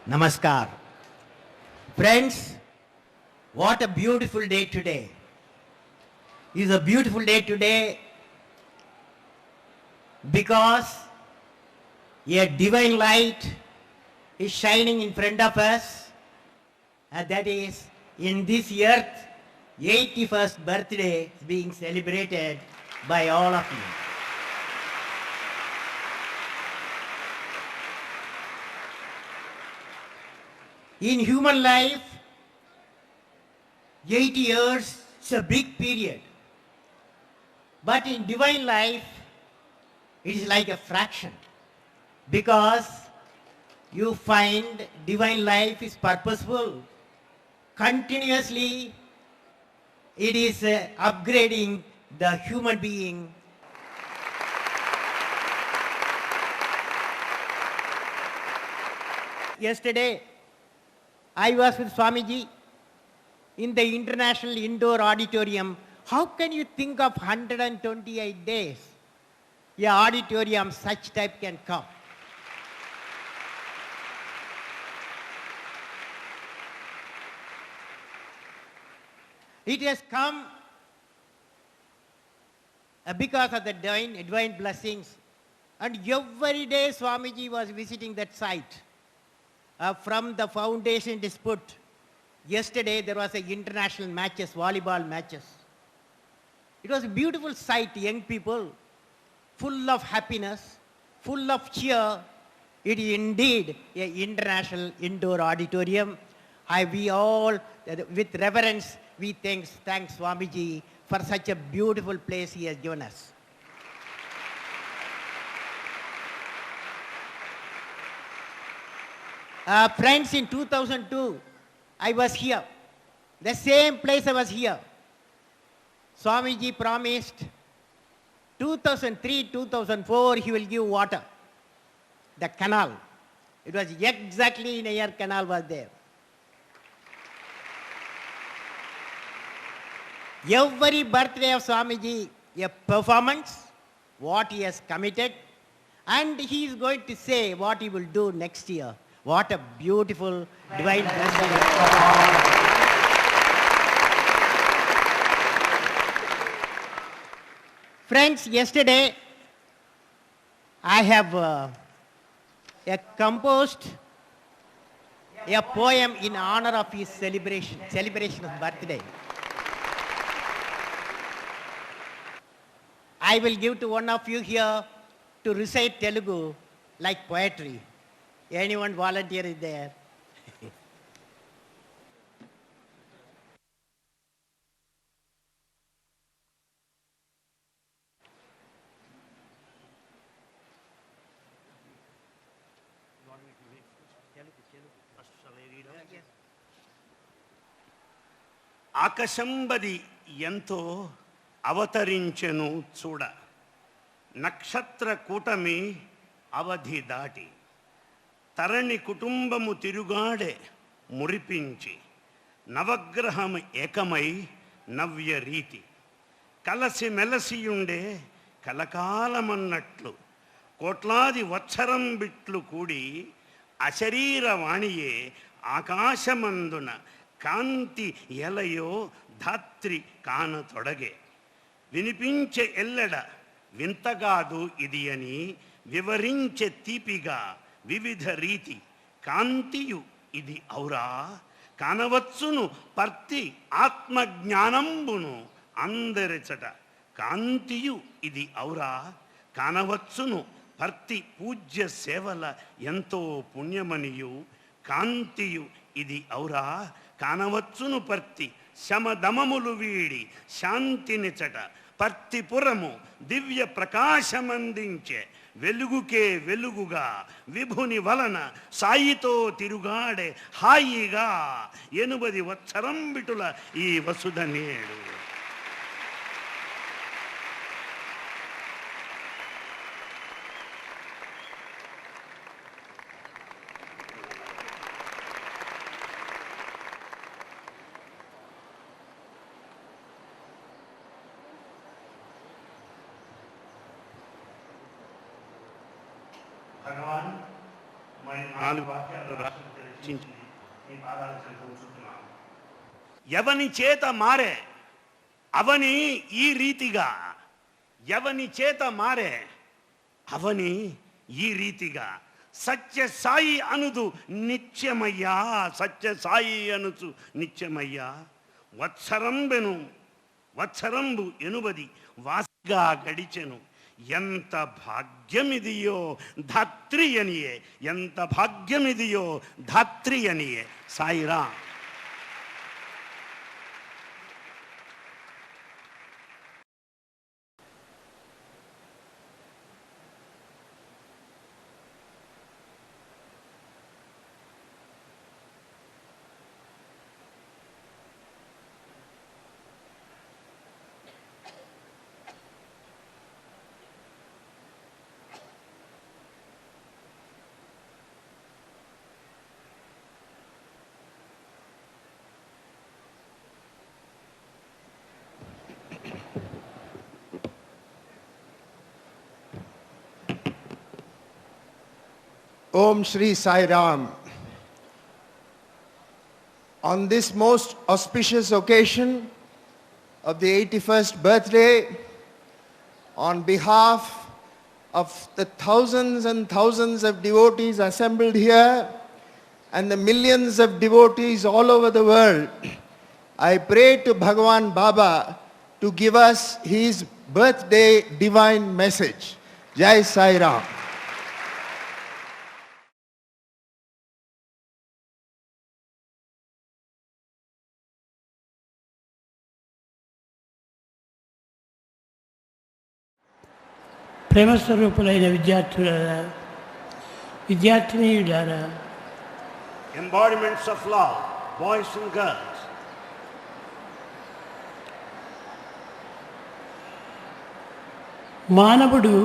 Namaskar. Friends, what a beautiful day today. It is a beautiful day today because a divine light is shining in front of us, and that is in this earth, 81st birthday is being celebrated by all of you. In human life, 80 years is a big period. But in divine life, it is like a fraction. Because you find divine life is purposeful. Continuously, it is upgrading the human being. Yesterday, I was with Swamiji in the International Indoor Auditorium. How can you think of 128 days a auditorium such type can come? It has come because of the divine blessings. And every day Swamiji was visiting that site. From the foundation dispute. Yesterday there was a international matches, volleyball matches. It was a beautiful sight, young people, full of happiness, full of cheer. It is indeed an international indoor auditorium. We all, with reverence, we thank Swamiji for such a beautiful place he has given us. Friends, in 2002, I was here. The same place I was here. Swamiji promised 2003, 2004, he will give water. The canal. It was exactly in a year canal was there. Every birthday of Swamiji, a performance, what he has committed, and he is going to say what he will do next year. What a beautiful divine blessing. Friends, yesterday I have composed a poem in honor of his celebration of birthday. I will give to one of you here to recite Telugu like poetry. Anyone volunteer is there? ఆకాశంబది ఎంతో అవతరించెను చూడ నక్షత్ర కూటమి అవధి దాటి తరణి కుటుంబము తిరుగాడే మురిపించి నవగ్రహం ఏకమై నవ్య రీతి కలసి మెలసియుండే కలకాలమన్నట్లు కోట్లాది వత్సరం బిట్లు కూడి అశరీరవాణియే ఆకాశమందున కాంతి ఎలయో ధాత్రి కానతొడగే వినిపించే ఎల్లెడ వింతగాదు ఇది అని వివరించే తీపిగా వివిధ రీతి కాంతియు ఇది ఔరా కానవచ్చును పర్తి ఆత్మజ్ఞానంబును అందరిచట కాంతియు ఇది ఔరా కానవచ్చును పర్తి పూజ్య సేవల ఎంతో పుణ్యమనియు కాంతియు ఇది ఔరా కానవచ్చును పర్తి శమదమములు వీడి శాంతినిచట పర్తిపురము దివ్య ప్రకాశమందించే వెలుగుకే వెలుగుగా విభుని వలన సాయితో తిరుగాడే హాయిగా 80 వత్సరం బిటుల ఈ వసుధ నేడు. భగవాన్ మళ్ళీ 4 వాక్యాలు రాష్ట్రం రచించి ఈ పాదాల చెంత ఉంచుతున్నాను. ఎవని చేత మారే అవని ఈ రీతిగా, ఎవని చేత మారే అవని ఈ రీతిగా, సత్య సాయి అనుదు నిత్యమయ్యా, సత్య సాయి అనుచు నిత్యమయ్యా, వత్సరంబు ఎనుబది వాసిగా గడిచెను, ఎంత భాగ్యమిదియో ధాత్రి అనియే, ఎంత భాగ్యమిదియో ధాత్రి అనియే. Sairam. Om Shri Sai Ram. On this most auspicious occasion of the 81st birthday, on behalf of the thousands and thousands of devotees assembled here and the millions of devotees all over the world, I pray to Bhagavan Baba to give us his birthday divine message. Jai Sai Ram. ప్రేమస్వరూపులైన విద్యార్థినీయులారా, embodiments of love, boys and girls, మానవుడు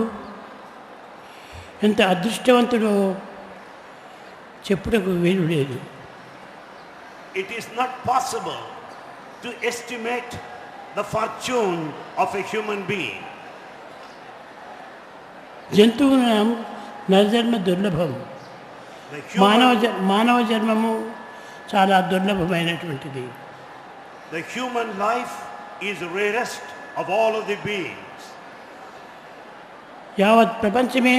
ఎంత అదృష్టవంతుడో చెప్పుటకు వీలు లేదు. it is not possible to estimate the fortune of a human being. జంతువుల నరజన్మ దుర్లభం. మానవ జన్మము చాలా దుర్లభమైనటువంటిది. The human life is rarest of all of the beings. యావత్ ప్రపంచమే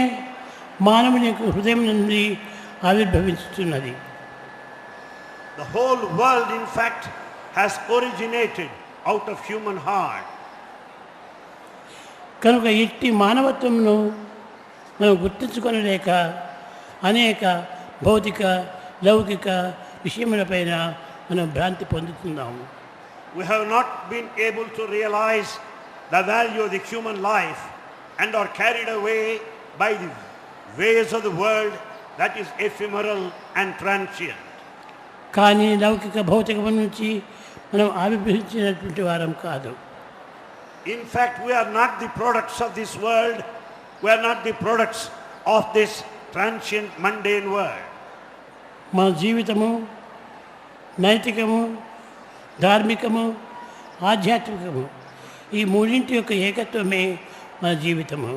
మానవుని యొక్క హృదయం నుండి ఆవిర్భవించుతున్నది. The whole world in fact has originated out of human heart. కనుక ఇట్టి మానవత్వమును మనం గుర్తించుకొనలేక అనేక భౌతిక లౌకిక విషయములపైన మనం భ్రాంతి పొందుతున్నాము. We have not been able to realize the value of the human life and are carried away by the ways of the world that is ephemeral and transient. కానీ లౌకిక భౌతికము నుంచి మనం ఆవిర్భవించినటువంటి వారం కాదు. In fact, we are not the products of this world. We are not the products of this transient, mundane world. మన జీవితము నైతికము, ధార్మికము, ఆధ్యాత్మికము ఈ మూడింటి యొక్క ఏకత్వమే మన జీవితము.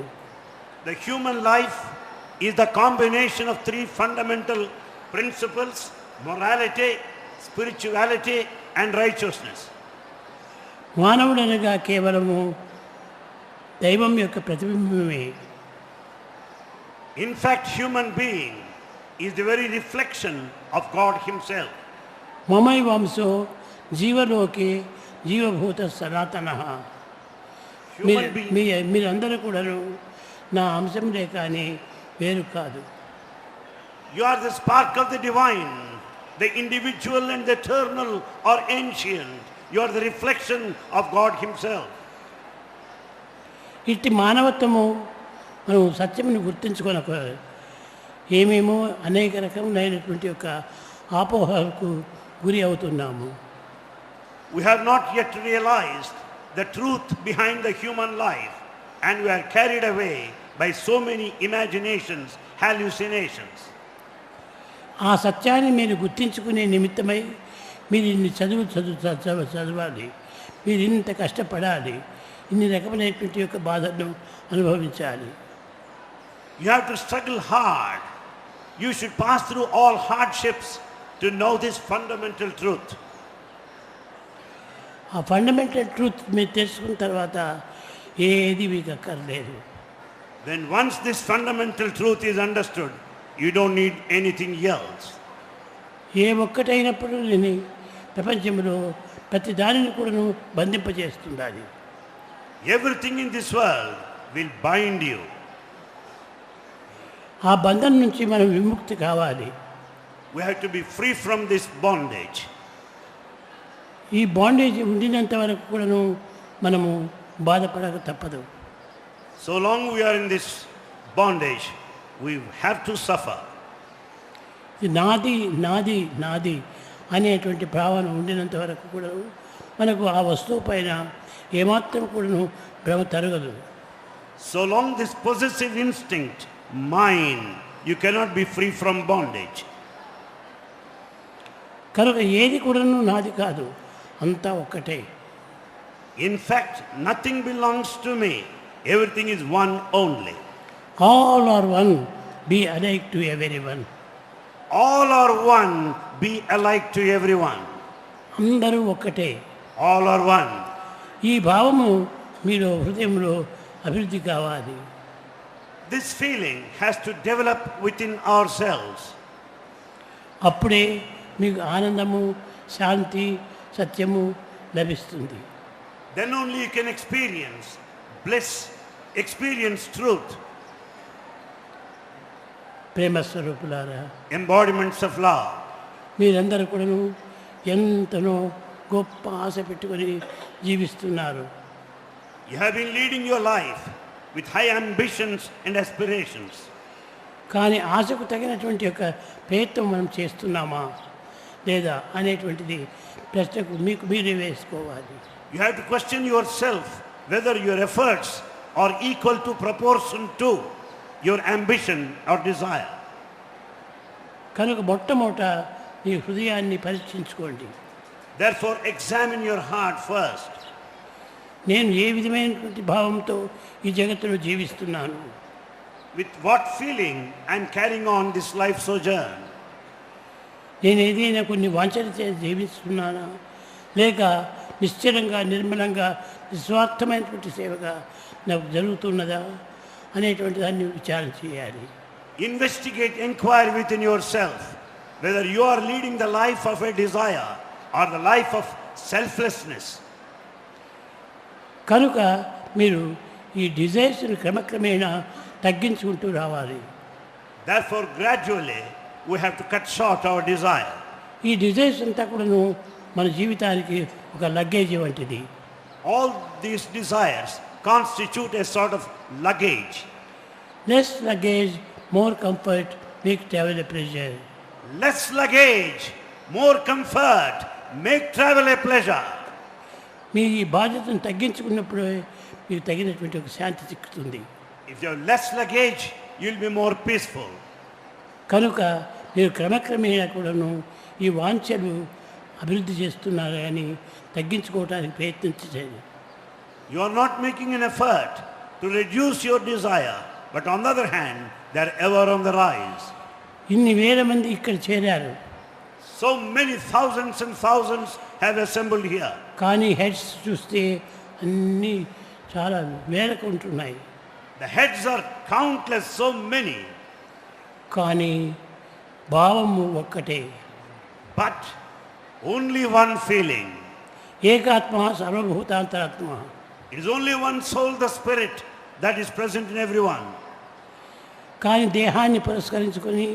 The human life is the combination of three fundamental principles: morality, spirituality, and righteousness. మానవుడు అనగా కేవలము దైవం యొక్క ప్రతిబింబమే. In fact, human being is the very reflection of God himself. మమై వంశో జీవలోకే జీవభూత సనాతనః. Human being, మీరందరూ కూడాను నా అంశంలే కానీ వేరు కాదు. you are the spark of the divine. The individual and the eternal are ancient. You are the reflection of God himself. ఇట్టి మానవత్వము మనం సత్యమును గుర్తించుకోనక ఏమేమో అనేక రకములైనటువంటి యొక్క ఆపోహలకు గురి అవుతున్నాము. We have not yet realized the truth behind the human life, and we are carried away by so many imaginations, hallucinations. ఆ సత్యాన్ని మీరు గుర్తించుకునే నిమిత్తమై మీరు ఇన్ని చదవాలి, మీరు ఇంత కష్టపడాలి, ఇన్ని రకమైనటువంటి యొక్క బాధను అనుభవించాలి. You have to struggle hard You should pass through all hardships to know this fundamental truth. ఆ ఫండమెంటల్ ట్రూత్ మీరు తెలుసుకున్న తర్వాత ఏది మీకు అక్కర్లేదు. Then once this fundamental truth is understood, you don't need anything else. ఏ ఒక్కటైనప్పుడు నేను ప్రపంచంలో ప్రతి దానిని కూడాను బంధింపజేస్తుంది అది. Everything in this world will bind you. ఆ బంధం నుంచి మనం విముక్తి కావాలి. We have to be free from this bondage. ఈ బాండేజ్ ఉండినంత వరకు కూడాను మనము బాధపడక తప్పదు. So long we are in this bondage, we have to suffer. ఇది నాది నాది నాది అనేటువంటి భావన ఉండినంత వరకు కూడా మనకు ఆ వస్తువు పైన ఏమాత్రం కూడాను భ్రమ తరగదు. So long this possessive instinct, mine, you cannot be free from bondage. కనుక ఏది కూడాను నాది కాదు, అంతా ఒక్కటే. In fact, nothing belongs to me. Everything is one only. All are one, be alike to everyone. All are one, be alike to everyone. అందరూ ఒక్కటే. All are one. ఈ భావము మీరు హృదయంలో అభివృద్ధి కావాలి. This feeling has to develop within ourselves. అప్పుడే మీకు ఆనందము, శాంతి, సత్యము లభిస్తుంది. Then only you can experience bliss, experience truth, ప్రేమ స్వరూపులారా, embodiments of love. మీరందరూ కూడాను ఎంతనో గొప్ప ఆశ పెట్టుకొని జీవిస్తున్నారు. You have been leading your life with high ambitions and aspirations. కానీ ఆశకు తగినటువంటి యొక్క ప్రయత్నం మనం చేస్తున్నామా లేదా అనేటువంటిది ప్రశ్నకు మీకు మీరే వేసుకోవాలి. You have to question yourself whether your efforts are equal to proportion to your ambition or desire. కనుక మొట్టమొదట మీ హృదయాన్ని పరీక్షించుకోండి. Therefore, examine your heart first. నేను ఏ విధమైనటువంటి భావంతో ఈ జగత్తులో జీవిస్తున్నాను, With what feeling I am carrying on this life sojourn? నేను ఏదైనా కొన్ని వాంఛలు చేసి జీవిస్తున్నానా లేక నిశ్చలంగా నిర్మలంగా నిస్వార్థమైనటువంటి సేవగా నాకు జరుగుతున్నదా అనేటువంటి దాన్ని విచారణ చేయాలి. Investigate, inquire within yourself whether you are leading the life of a desire or the life of selflessness. కనుక మీరు ఈ డిజైర్స్ని క్రమక్రమేణా తగ్గించుకుంటూ రావాలి. Therefore, gradually we have to cut short our desire. ఈ డిజైర్స్ అంతా కూడాను మన జీవితానికి ఒక లగేజ్ వంటిది. All these desires constitute a sort of luggage. Less luggage, more comfort, make travel a pleasure. Less luggage, more comfort, make travel a pleasure. మీ ఈ బాధ్యతను తగ్గించుకున్నప్పుడు మీకు తగినటువంటి ఒక శాంతి చిక్కుతుంది. If you have less luggage, you'll be more peaceful. కనుక మీరు క్రమక్రమేణా కూడాను ఈ వాంఛలు అభివృద్ధి చేస్తున్నారు కానీ తగ్గించుకోవడానికి ప్రయత్నించలేదు. You are not making an effort to reduce your desire, but on the other hand, they are ever on the rise. ఇన్ని వేల మంది ఇక్కడ చేరారు, So many thousands and thousands have assembled here. కానీ హెడ్స్ చూస్తే అన్నీ చాలా వేలకు ఉంటున్నాయి. The heads are countless, so many, కానీ భావము ఒక్కటే. but only one feeling. ఏకాత్మ సర్వభూతాంతరాత్మ. It is only one soul, the spirit, that is present in everyone. కానీ దేహాన్ని పురస్కరించుకొని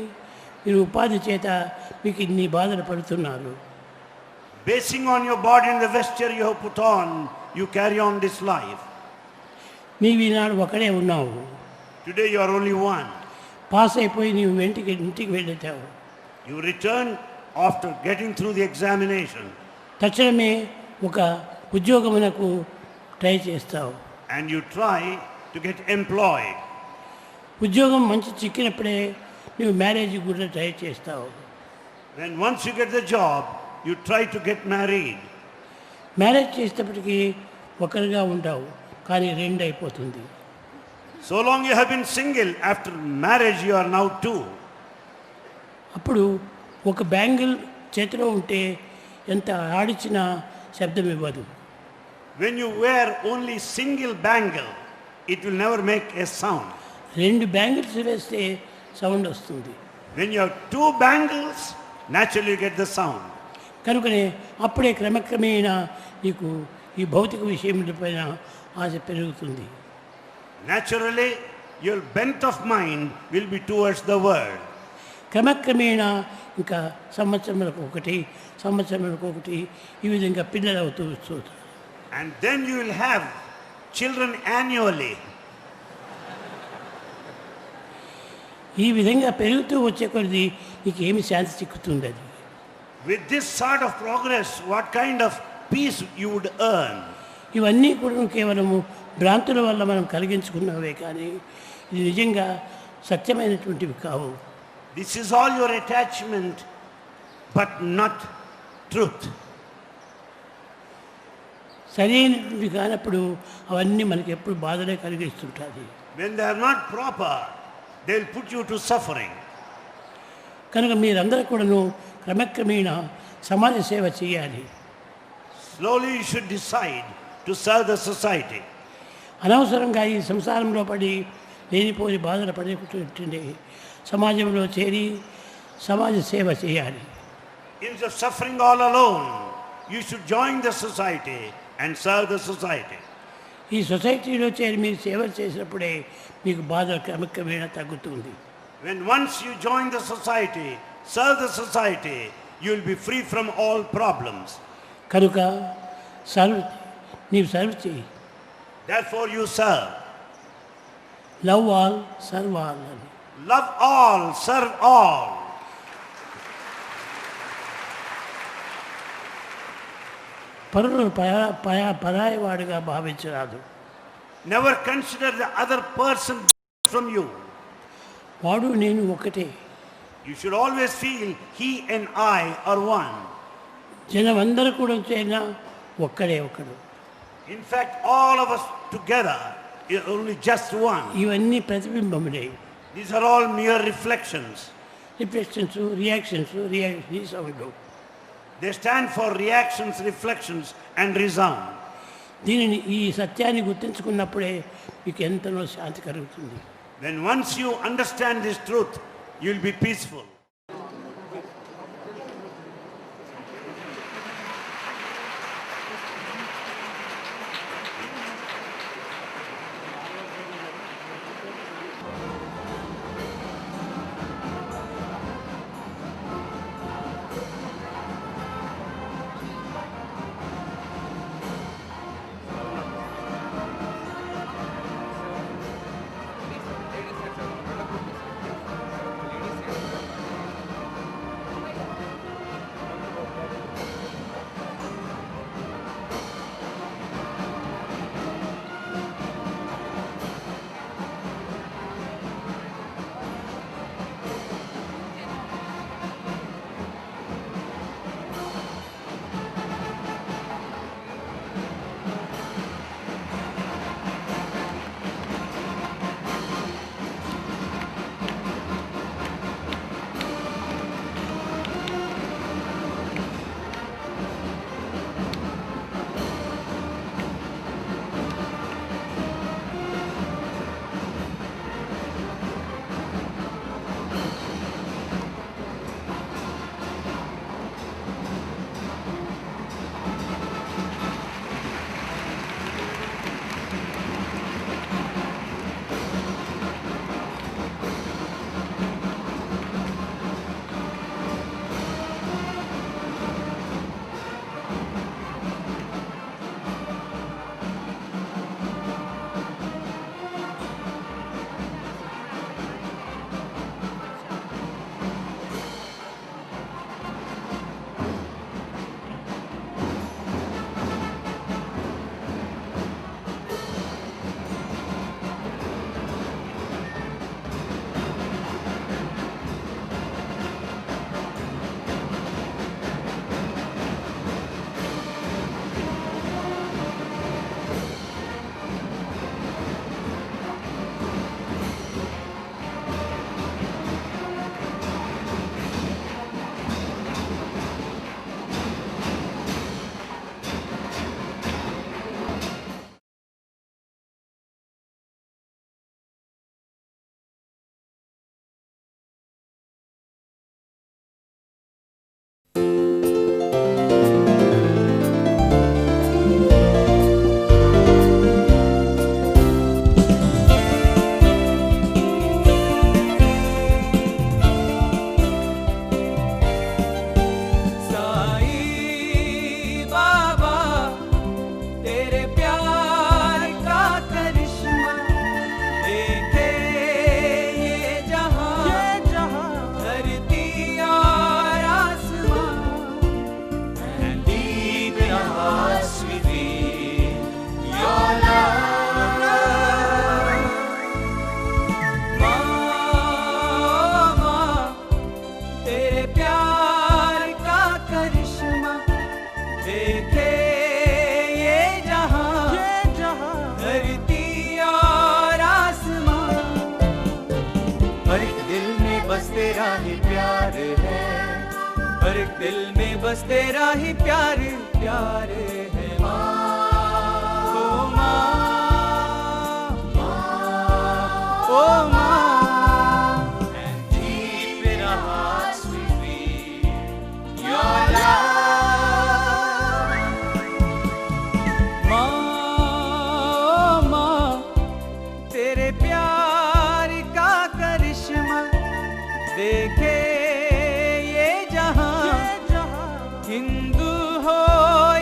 మీరు ఉపాధి చేత మీకు ఇన్ని బాధలు పడుతున్నారు. Basing on your body and the vesture you have put on, you carry on this life. నీవు ఈనాడు ఒకడే ఉన్నావు. Today you are only one. Pass అయిపోయి నీవు ఇంటికి వెళ్ళావు. You return after getting through the examination. తక్షణమే ఒక ఉద్యోగమునకు ట్రై చేస్తావు. And you try to get employed. ఉద్యోగం మంచి చిక్కినప్పుడే నువ్వు మ్యారేజ్ కూడా ట్రై చేస్తావు. Then once you get the job, you try to get married. Marriage చేసేటప్పటికి ఒకరిగా ఉంటావు, కానీ రెండు అయిపోతుంది. So long you have been single, after marriage you are now two. అప్పుడు ఒక బ్యాంగిల్ చేతిలో ఉంటే ఎంత ఆడిచ్చినా శబ్దం ఇవ్వదు. When you wear only single bangle, it will never make a sound. 2 bangles వేస్తే సౌండ్ వస్తుంది. When you have 2 bangles, naturally you get the sound. కనుకనే అప్పుడే క్రమక్రమేణా నీకు ఈ భౌతిక విషయములపైన ఆశ పెరుగుతుంది. Naturally, your bent of mind will be towards the world. క్రమక్రమేణా ఇంకా సంవత్సరములకు ఒకటి ఈ విధంగా పిల్లలు అవుతూ వస్తారు. And then you will have children annually. ఈ విధంగా పెరుగుతూ వచ్చే కొద్ది నీకు ఏమి శాంతి చిక్కుతుంది. అది With this sort of progress, what kind of peace you would earn? ఇవన్నీ కూడా కేవలము భ్రాంతుల వల్ల మనం కలిగించుకున్నవే కానీ ఇది నిజంగా సత్యమైనటువంటివి కావు. This is all your attachment, but not truth. సరైనటువంటి కానప్పుడు అవన్నీ మనకి ఎప్పుడు బాధలే కలిగిస్తుంటుంది. When they are not proper, they will put you to suffering. కనుక మీరందరూ కూడాను క్రమక్రమేణా సమాజ సేవ చేయాలి. Slowly you should decide to serve the society. అనవసరంగా ఈ సంసారంలో పడి లేనిపోని బాధలు పడేటండి సమాజంలో చేరి సమాజ సేవ చేయాలి. Instead of suffering all alone, you should join the society and serve the society. ఈ సొసైటీలో చేరి మీరు సేవలు చేసినప్పుడే మీకు బాధ క్రమక్రమేణా తగ్గుతుంది. When once you join the society, serve the society, you will be free from all problems. కనుక నీవు సర్వ్ చేయి. Therefore you serve. Love all serve all అని. Love all, serve all. పరులను పరాయవాడిగా భావించరాదు. Never consider the other person from you. వాడు నేను ఒకటే. You should always feel he and I are one. జనమందరూ కూడా చేరినా ఒక్కడే ఒకడు. In fact, all of us together is only just one. ఇవన్నీ ప్రతిబింబములే. These are all mere reflections. Reflections reactions sound. They stand for reactions, reflections and resound. దీనిని ఈ సత్యాన్ని గుర్తించుకున్నప్పుడే మీకు ఎంతనో శాంతి కలుగుతుంది. When once you understand this truth, you will be peaceful. देखे ये जहां धरती और आसमां, हर एक दिल में बस तेरा ही प्यार है, हर एक दिल में बस तेरा ही प्यार प्यार है माँ, ओ माँ, ओ माँ, and deep in our hearts we feel your love. माँ, ओ माँ, तेरे प्यार का करिश्मा देखे ये जहां, हिंदू हो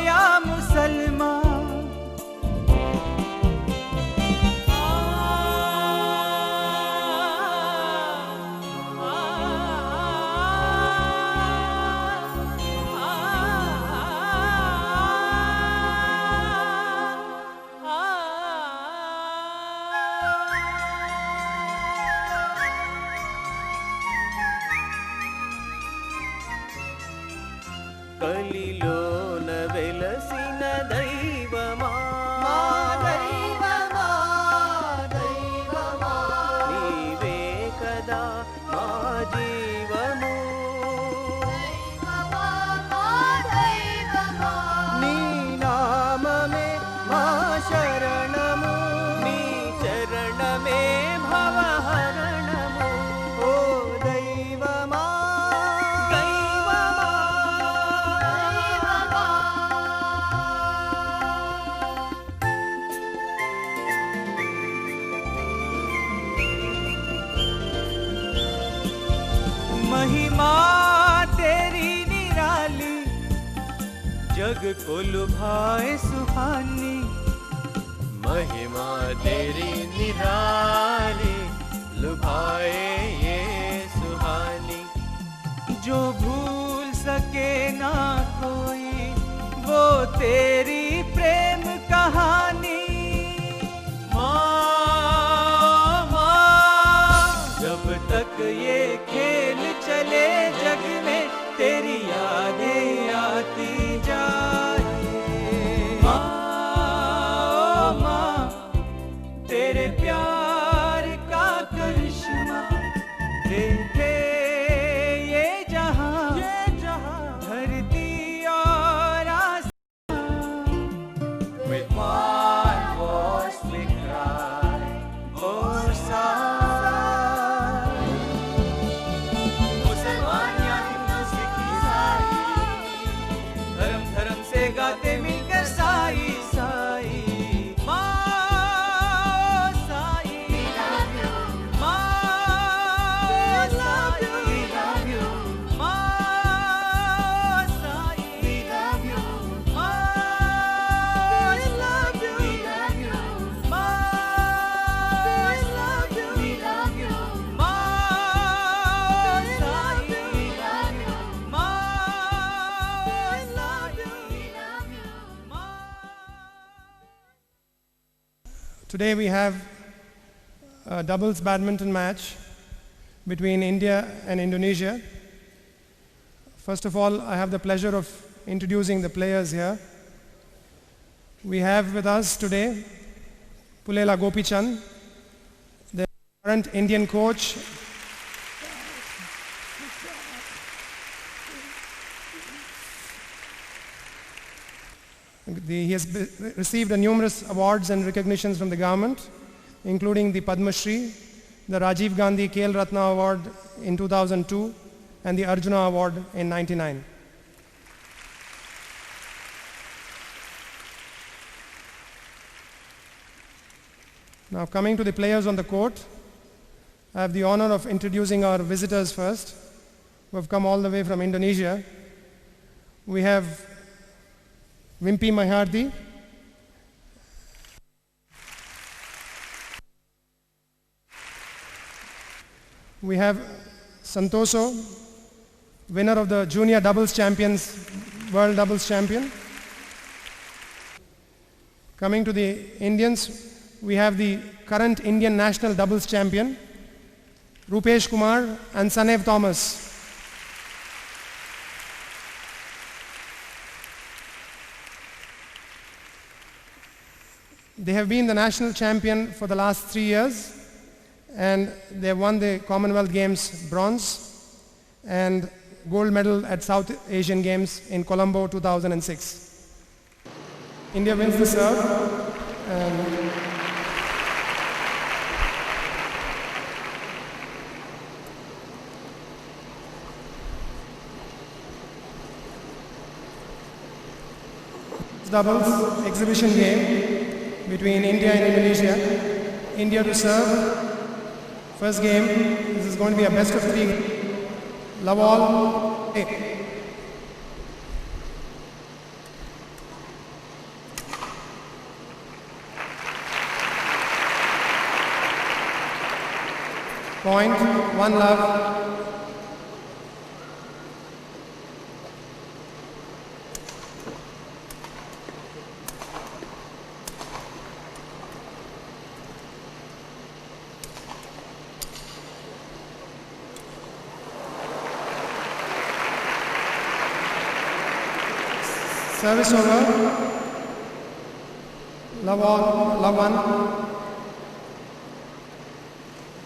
या मुसलमान। కలిలోన వెలసిన దైవమా నీవే కదా మా జీవము, నీ నామమే మా శరణము, నీ చరణమే భవహరణము, ఓ దైవమా महिमा तेरी निराली, जग को लुभाए सुहानी, महिमा तेरी निराली लुभाए ये सुहानी, जो भूल सके ना कोई वो तेरी प्रेम कहानी। जब तक ये खेल चले जग में तेरी यादें आती जाए माँ, ओ माँ, तेरे प्यार का करिश्मा देखे ये जहां धरती और आसमां। With one voice we cry, oh sigh, मुसलमान या हिंदू सिख ईसाई, धर्म धर्म से गाते मिलकर साई साई माँ, साई माँ, साई माँ, साई माँ, Today we have a doubles badminton match between India and Indonesia. First of all, I have the pleasure of introducing the players here. We have with us today Pulela Gopichand, the current Indian coach. He has received numerous awards and recognitions from the government, including the Padma Shri, the Rajiv Gandhi Khel Ratna Award in 2002, and the Arjuna Award in 1999. Now coming to the players on the court, I have the honor of introducing our visitors first, who have come all the way from Indonesia. We have Wimpy Mahardi, we have Santoso, winner of the Junior Doubles Champions, World Doubles Champion. Coming to the Indians, we have the current Indian National Doubles Champion, Rupesh Kumar and Sanev Thomas. They have been the national champion for the last 3 years, and they have won the Commonwealth Games bronze and gold medal at South Asian Games in Colombo 2006. India wins the serve. Doubles exhibition game between India and Indonesia. India to serve. First game, this is going to be a best of 3. Love all. Point, 1 love. Service over. Love all, love 1.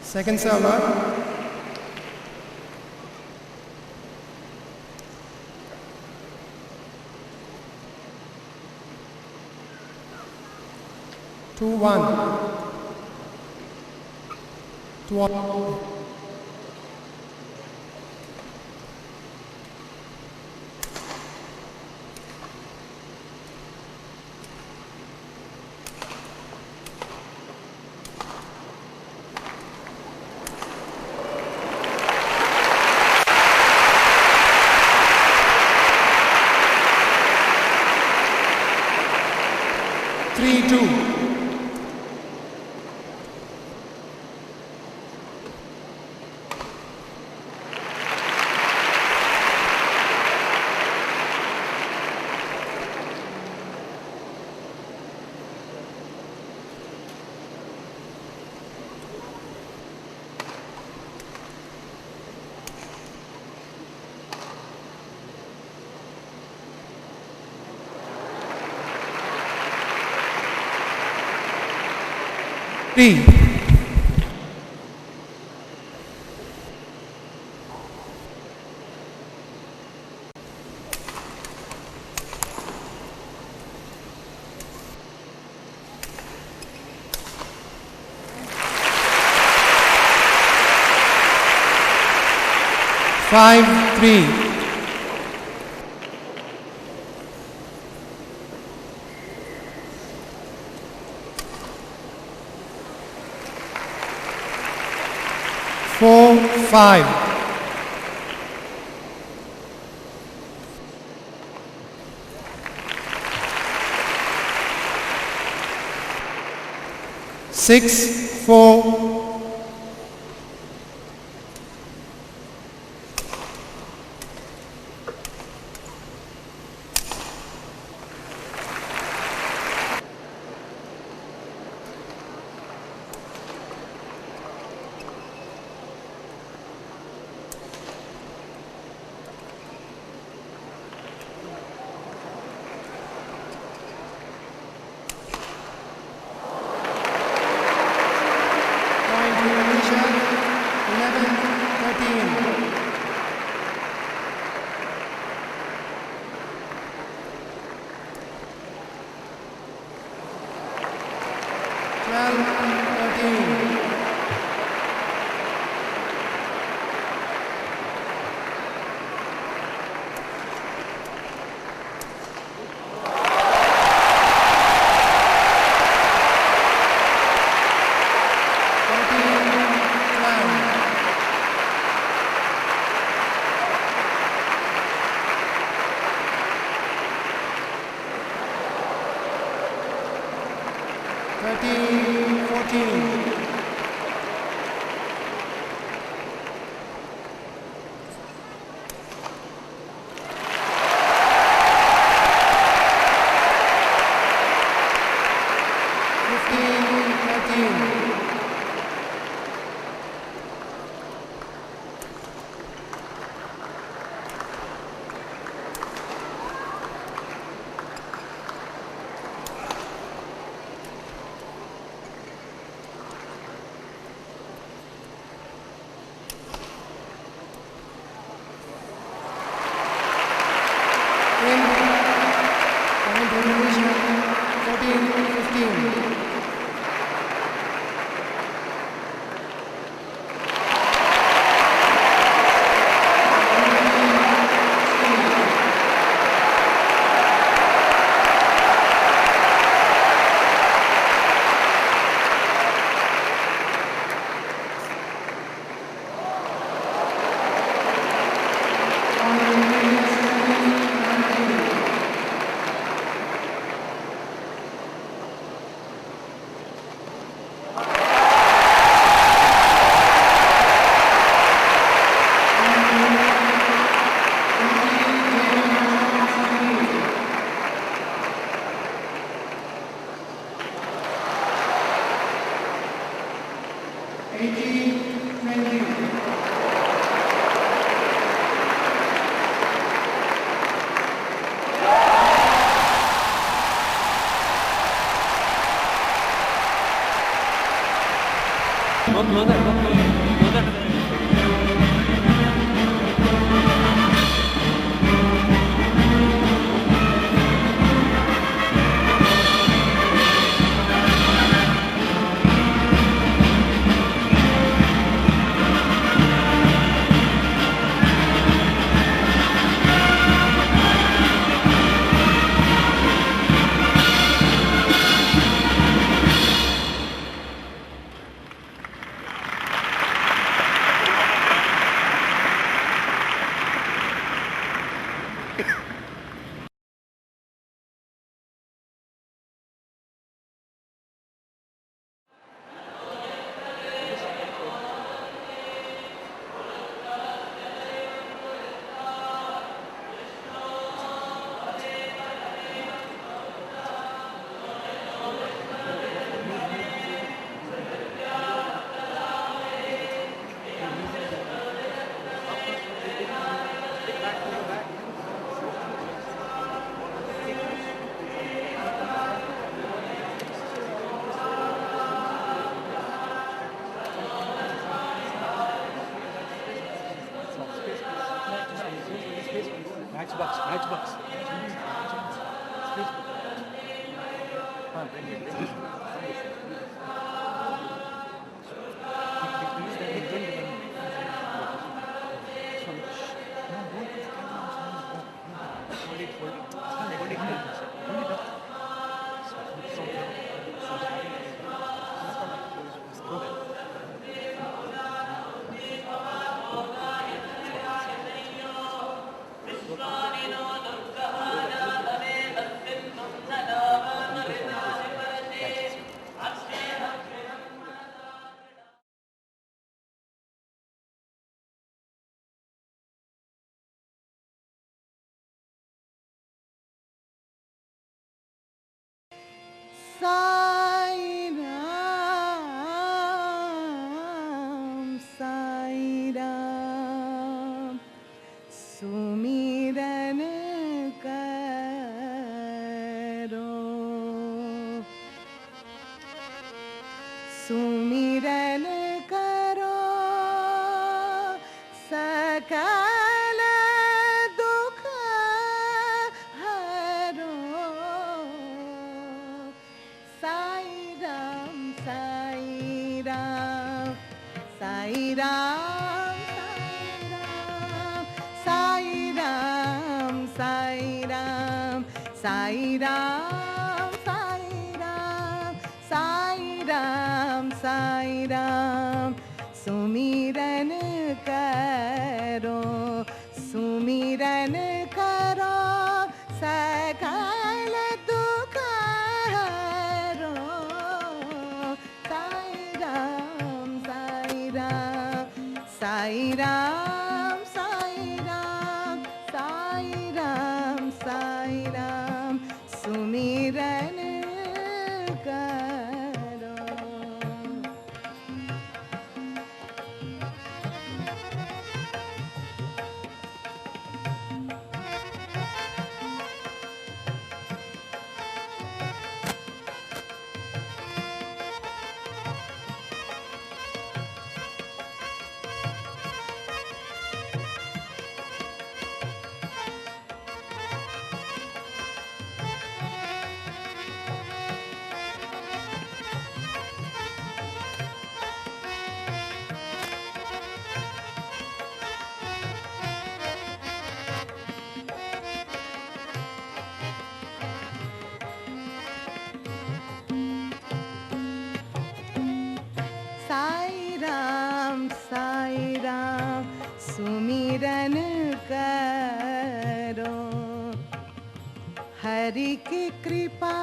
Second server. Two, 1. 2-1. Three. Five, 3. Four, 5. Six, 4. Sai Ram, Sai Ram, Sumiran karo, Sumiran karo, sakala dukha haro. Sai Ram, Sai Ram, Sai Ram, Sai Ram, Sai Ram, Sai Ram, Sai Ram, Sai Ram, Sai Ram, Sumiran karo, Sumiran karo, sakala dukha haro. Sai Ram, Sai Ram, Sai Ram, Sai Ram, Sai Ram, Sai Ram, Sumiran karo. Sai Ram, Sai Ram, सुमिरन करो। हरि की कृपा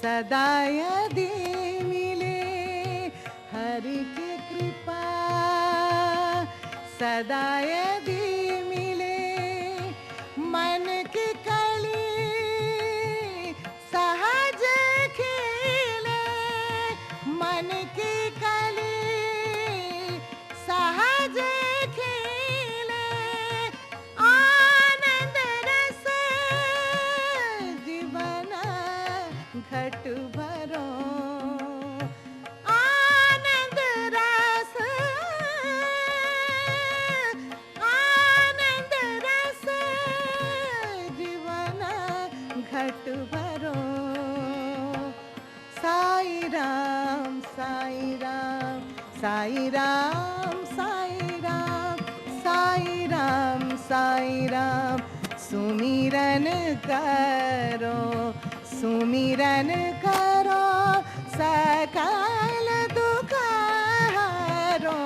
सदा यदि मिले, हरि की कृपा सदा यदि मिले, मन की कली सहज खिले, मन की कली सहज खिले, आनंद रस जीवन घट भरो, आनंद घट भरो। साई राम साई राम साई राम साई राम साई राम साई राम सुमिरन करो सुमिरन करो सकल दुख हरो।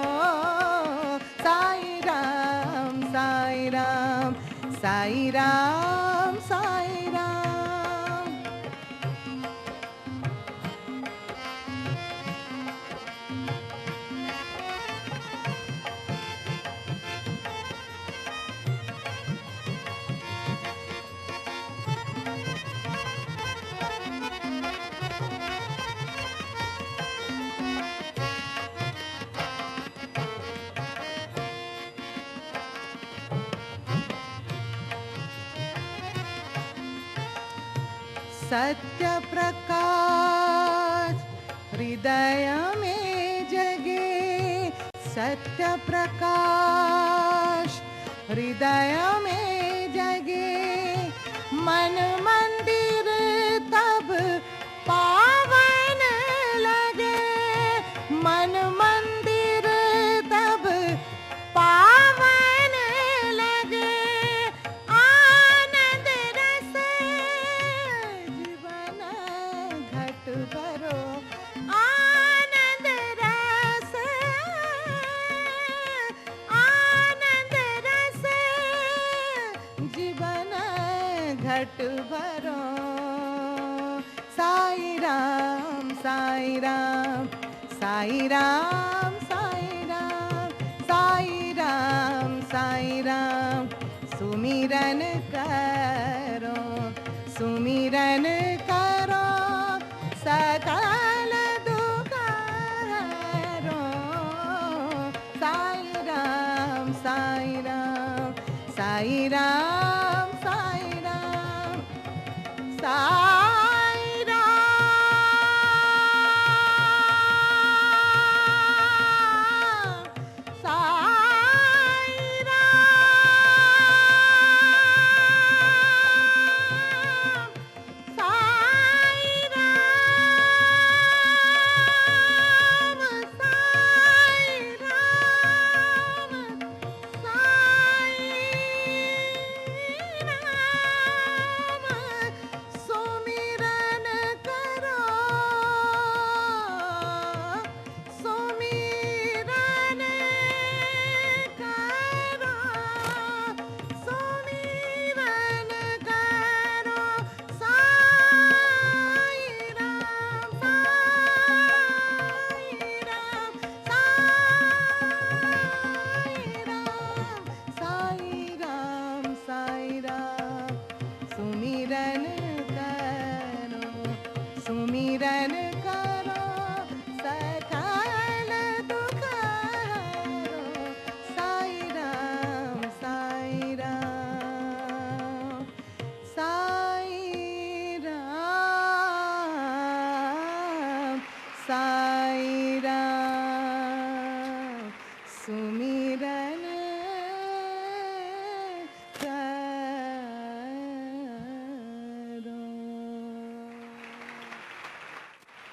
साई राम साई राम साई राम साई राम। सत्य प्रकाश हृदय में जगे। सत्य प्रकाश हृदय में जगे। मन मंदिर तब पावन लगे। मन मंदिर तब पावन लगे। आनंद रस जीवन घट भरो। आनंद रस जीवन घट भरो। साई राम साई राम साई राम साई राम साई राम साई राम सुमिरन करो सुमिरन करो सकल दुख हरो। साई राम साई राम साई राम साई राम साई राम साई राम साई राम साई राम साई राम सुमिरन करो सुमिरन करो सुमिरन करो। साई राम साई राम साई राम साई राम सुमिरन करो सुमिरन करो सकल दुख हरो। साई राम साई राम साई राम साई राम सुमिरन करो। 「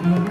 Thank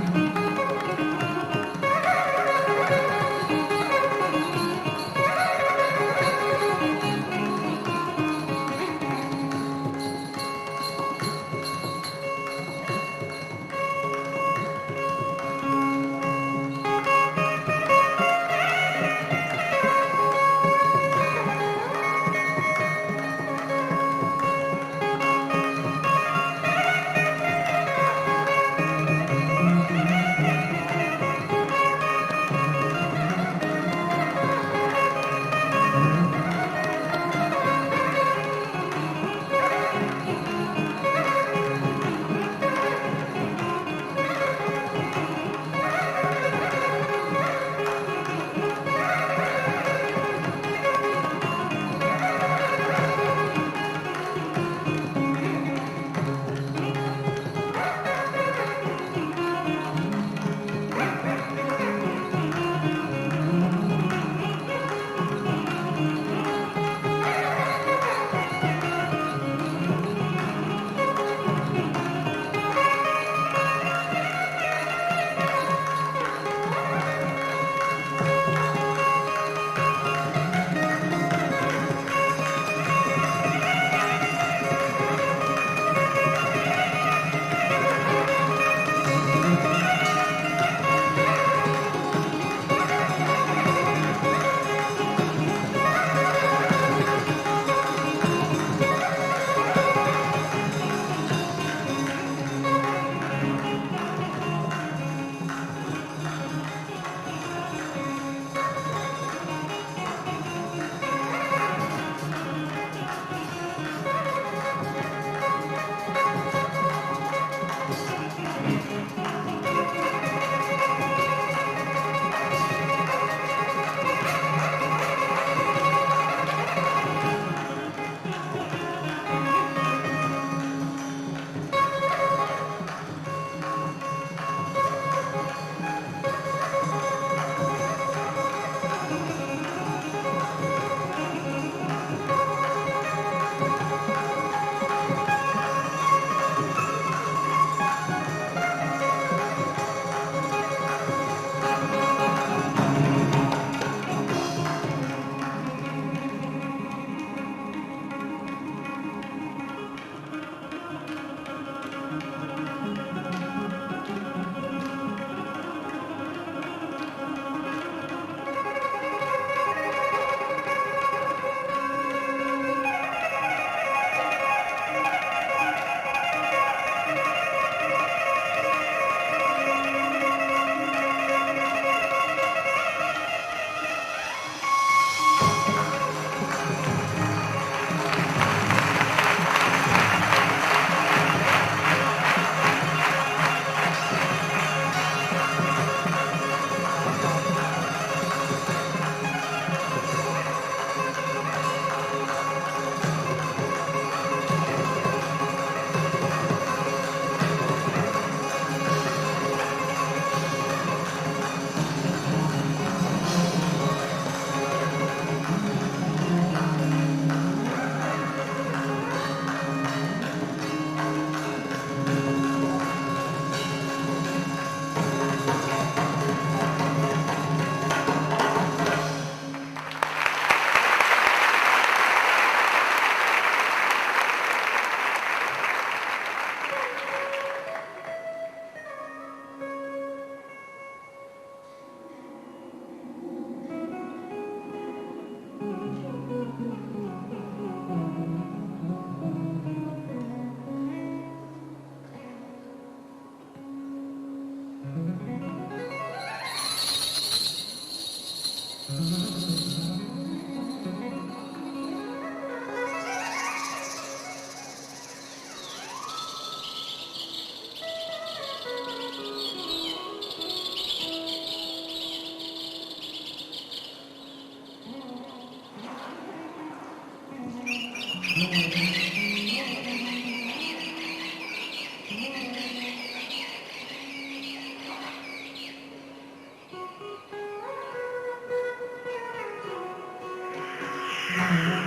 you.